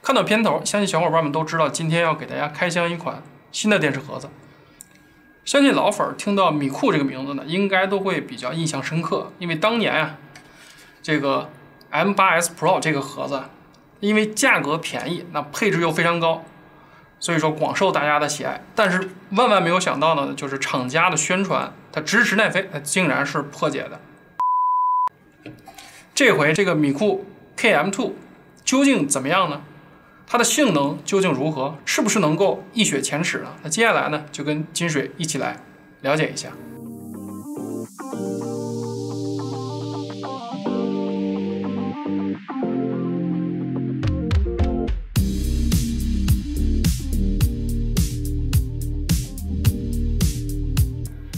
看到片头，相信小伙伴们都知道，今天要给大家开箱一款新的电视盒子。相信老粉儿听到米库这个名字呢，应该都会比较印象深刻，因为当年啊，这个 M8S Pro 这个盒子，因为价格便宜，那配置又非常高，所以说广受大家的喜爱。但是万万没有想到呢，就是厂家的宣传，它支持奈飞，它竟然是破解的。这回这个米库 KM2 究竟怎么样呢？它的性能究竟如何？是不是能够一雪前耻呢？那接下来呢，就跟金水一起来了解一下。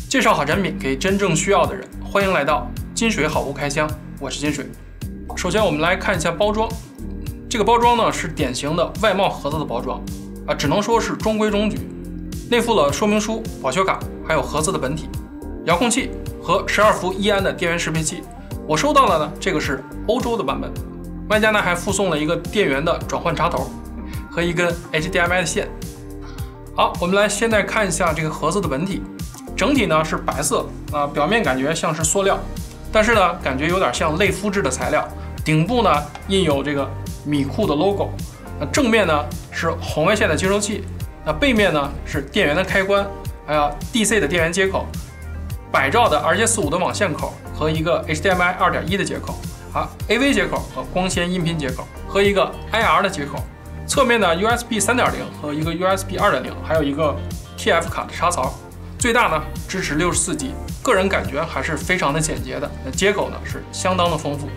介绍好产品给真正需要的人，欢迎来到金水好物开箱，我是金水。首先我们来看一下包装。这个包装呢是典型的外贸盒子的包装啊，只能说是中规中矩。内附了说明书、保修卡，还有盒子的本体、遥控器和12伏1安的电源适配器。我收到了呢，这个是欧洲的版本。外加呢还附送了一个电源的转换插头和一根 HDMI 的线。好，我们来现在看一下这个盒子的本体。整体呢是白色啊，表面感觉像是塑料，但是呢感觉有点像类肤质的材料。顶部呢印有这个米库的 logo， 那正面呢是红外线的接收器，那背面呢是电源的开关，还有 DC 的电源接口，100兆的 RJ45 的网线口和一个 HDMI 2.1的接口，AV 接口和光纤音频接口和一个 IR 的接口。侧面呢 USB 3.0 和一个 USB 2.0， 还有一个 TF 卡的插槽。最大呢支持64G， 个人感觉还是非常的简洁的。那接口呢是相当的丰富。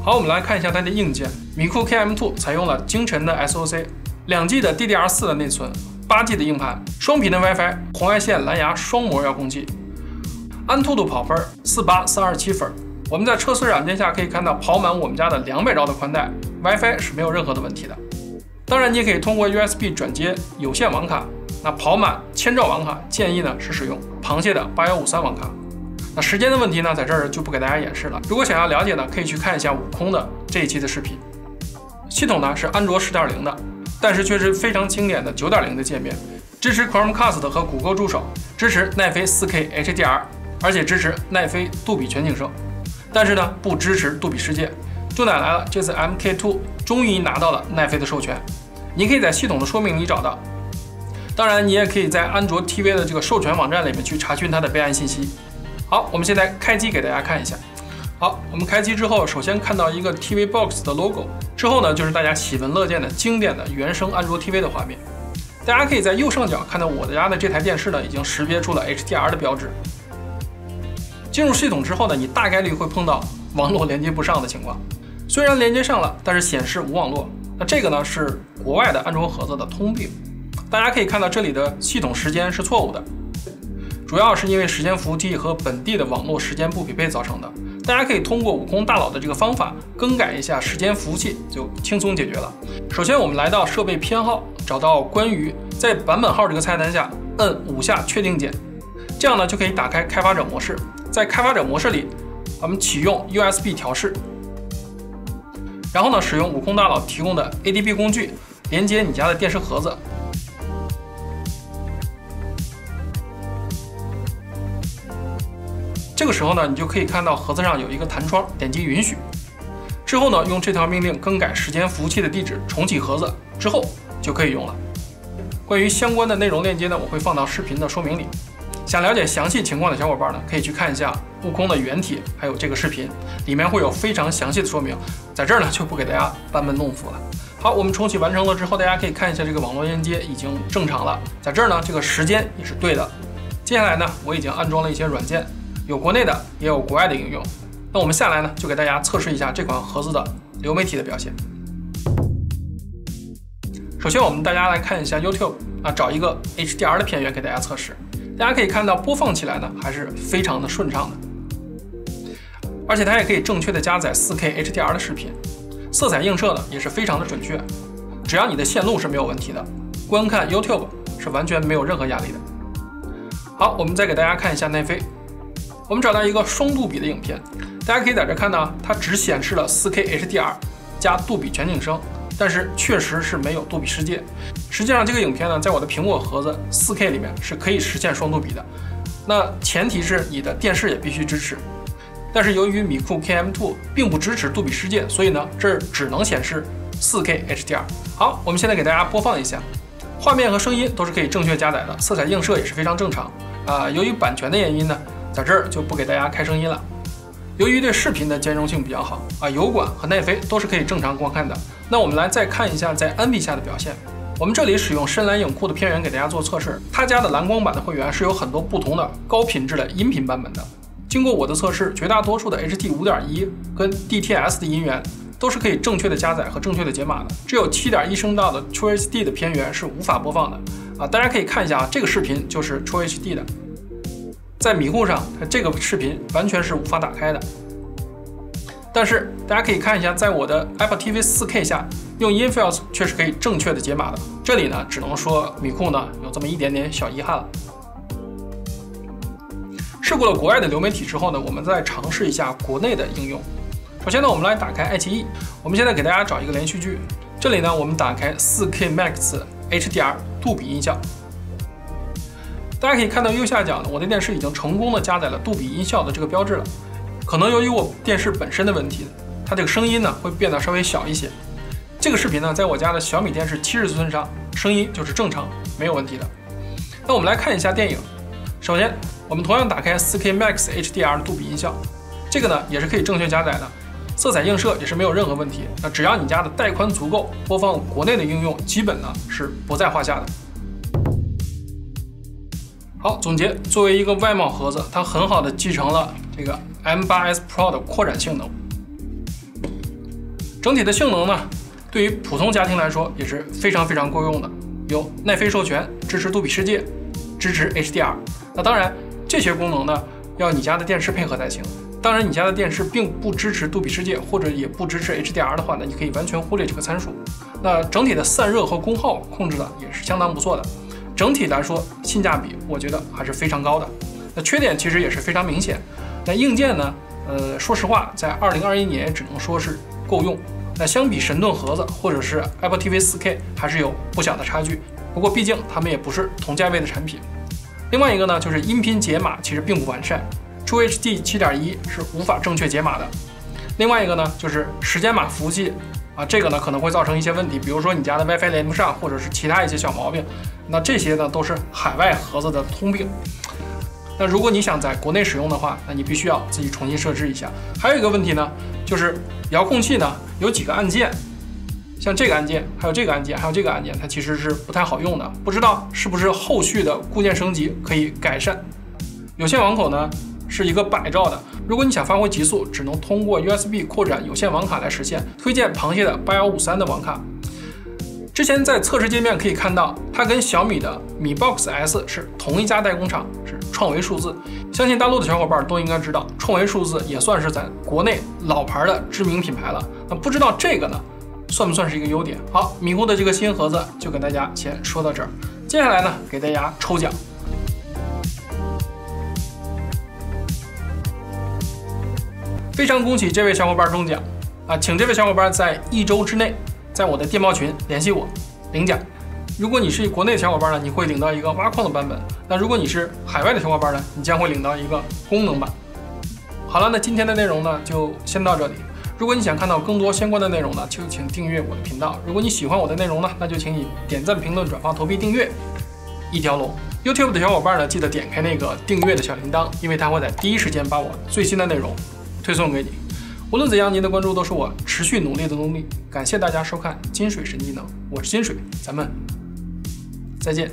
好，我们来看一下它的硬件。米库 KM2 采用了精纯的 SoC，2G 的 DDR4 的内存，8G 的硬盘，双频的 WiFi， 红外线蓝牙双模遥控器，安兔兔跑分48327分。我们在测试软件下可以看到跑满我们家的200兆的宽带 ，WiFi 是没有任何的问题的。当然，你也可以通过 USB 转接有线网卡。那跑满1000兆网卡，建议呢是使用螃蟹的8153网卡。那时间的问题呢，在这儿就不给大家演示了。如果想要了解呢，可以去看一下悟空的这一期的视频。系统呢是安卓10.0的，但是却是非常经典的9.0的界面，支持 Chromecast 和谷歌助手，支持奈飞 4K HDR， 而且支持奈飞杜比全景声，但是呢不支持杜比世界。重点来了，这次 MK2 终于拿到了奈飞的授权，你可以在系统的说明里找到。当然，你也可以在安卓 TV 的这个授权网站里面去查询它的备案信息。好，我们现在开机给大家看一下。好，我们开机之后，首先看到一个 TV Box 的 logo， 之后呢就是大家喜闻乐见的经典的原生安卓 TV 的画面。大家可以在右上角看到我家的这台电视呢已经识别出了 HDR 的标志。进入系统之后呢，你大概率会碰到网络连接不上的情况。虽然连接上了，但是显示无网络。那这个呢是国外的安卓盒子的通病。大家可以看到这里的系统时间是错误的，主要是因为时间服务器和本地的网络时间不匹配造成的。大家可以通过悟空大佬的这个方法更改一下时间服务器，就轻松解决了。首先我们来到设备偏好，找到关于，在版本号这个菜单下摁5下确定键，这样呢就可以打开开发者模式。在开发者模式里，我们启用 USB 调试，然后呢使用悟空大佬提供的 ADB 工具连接你家的电视盒子。这个时候呢，你就可以看到盒子上有一个弹窗，点击允许。之后呢，用这条命令更改时间服务器的地址，重启盒子之后就可以用了。关于相关的内容链接呢，我会放到视频的说明里。想了解详细情况的小伙伴呢，可以去看一下悟空的原帖，还有这个视频，里面会有非常详细的说明。在这儿呢，就不给大家班门弄斧了。好，我们重启完成了之后，大家可以看一下这个网络连接已经正常了。在这儿呢，这个时间也是对的。接下来呢，我已经安装了一些软件。有国内的，也有国外的应用。那我们下来呢，就给大家测试一下这款盒子的流媒体的表现。首先，我们大家来看一下 YouTube 啊，找一个 HDR 的片源给大家测试。大家可以看到，播放起来呢还是非常的顺畅的，而且它也可以正确的加载 4K HDR 的视频，色彩映射呢也是非常的准确。只要你的线路是没有问题的，观看 YouTube 是完全没有任何压力的。好，我们再给大家看一下奈飞。我们找到一个双杜比的影片，大家可以在这看到，它只显示了 4K HDR，加杜比全景声，但是确实是没有杜比世界。实际上，这个影片呢，在我的苹果盒子 4K 里面是可以实现双杜比的。那前提是你的电视也必须支持。但是由于米库 KM2 并不支持杜比世界，所以呢，这只能显示 4K HDR。好，我们现在给大家播放一下，画面和声音都是可以正确加载的，色彩映射也是非常正常。由于版权的原因呢，在这儿就不给大家开声音了。由于对视频的兼容性比较好油管和奈飞都是可以正常观看的。那我们来再看一下在 NV 下的表现。我们这里使用深蓝影库的片源给大家做测试，他家的蓝光版的会员是有很多不同的高品质的音频版本的。经过我的测试，绝大多数的 HT 5.1跟 DTS 的音源都是可以正确的加载和正确的解码的，只有 7.1 声道的 True HD 的片源是无法播放的大家可以看一下这个视频就是 True HD 的，在米库上这个视频完全是无法打开的。但是大家可以看一下，在我的 Apple TV 4K 下用 InFields 却是可以正确的解码的。这里呢，只能说米库呢有这么一点点小遗憾了。试过了国外的流媒体之后呢，我们再尝试一下国内的应用。首先呢，我们来打开爱奇艺，我们现在给大家找一个连续剧。这里呢，我们打开 4K Max HDR 杜比音效。大家可以看到右下角呢，我的电视已经成功的加载了杜比音效的这个标志了。可能由于我电视本身的问题，它这个声音呢会变得稍微小一些。这个视频呢，在我家的小米电视70寸上，声音就是正常，没有问题的。那我们来看一下电影。首先，我们同样打开 4K Max HDR 的杜比音效，这个呢也是可以正确加载的，色彩映射也是没有任何问题。那只要你家的带宽足够，播放国内的应用基本呢是不在话下的。好，总结，作为一个外贸盒子，它很好的继承了这个 M8S Pro 的扩展性能。整体的性能呢，对于普通家庭来说也是非常够用的，有奈飞授权，支持杜比世界，支持 HDR。那当然，这些功能呢，要你家的电视配合才行。当然，你家的电视并不支持杜比世界，或者也不支持 HDR 的话呢，你可以完全忽略这个参数。那整体的散热和功耗控制的也是相当不错的。整体来说，性价比我觉得还是非常高的。那缺点其实也是非常明显。那硬件呢，说实话，在2021年也只能说是够用。那相比神盾盒子或者是 Apple TV 4K 还是有不小的差距。不过毕竟它们也不是同价位的产品。另外一个呢，就是音频解码其实并不完善 ，True HD 7.1是无法正确解码的。另外一个呢，就是时间码服务器这个呢可能会造成一些问题，比如说你家的 WiFi 连不上，或者是其他一些小毛病。那这些呢都是海外盒子的通病。那如果你想在国内使用的话，那你必须要自己重新设置一下。还有一个问题呢，就是遥控器呢有几个按键，像这个按键，还有这个按键，还有这个按键，它其实是不太好用的。不知道是不是后续的固件升级可以改善。有线网口呢是一个100兆的，如果你想发挥极速，只能通过 USB 扩展有线网卡来实现。推荐螃蟹的8153的网卡。之前在测试界面可以看到，它跟小米的米 Box S 是同一家代工厂，是创维数字。相信大陆的小伙伴都应该知道，创维数字也算是在国内老牌的知名品牌了。那不知道这个呢，算不算是一个优点？好，米库的这个新盒子就给大家先说到这儿。接下来呢，给大家抽奖。非常恭喜这位小伙伴中奖请这位小伙伴在1周之内，在我的电报群联系我领奖。如果你是国内的小伙伴呢，你会领到一个挖矿的版本；那如果你是海外的小伙伴呢，你将会领到一个功能版。好了，那今天的内容呢就先到这里。如果你想看到更多相关的内容呢，就请订阅我的频道。如果你喜欢我的内容呢，那就请你点赞、评论、转发、投币、订阅，一条龙。YouTube 的小伙伴呢，记得点开那个订阅的小铃铛，因为它会在第一时间把我最新的内容推送给你。无论怎样，您的关注都是我持续努力的动力。感谢大家收看金水神技能，我是金水，咱们再见。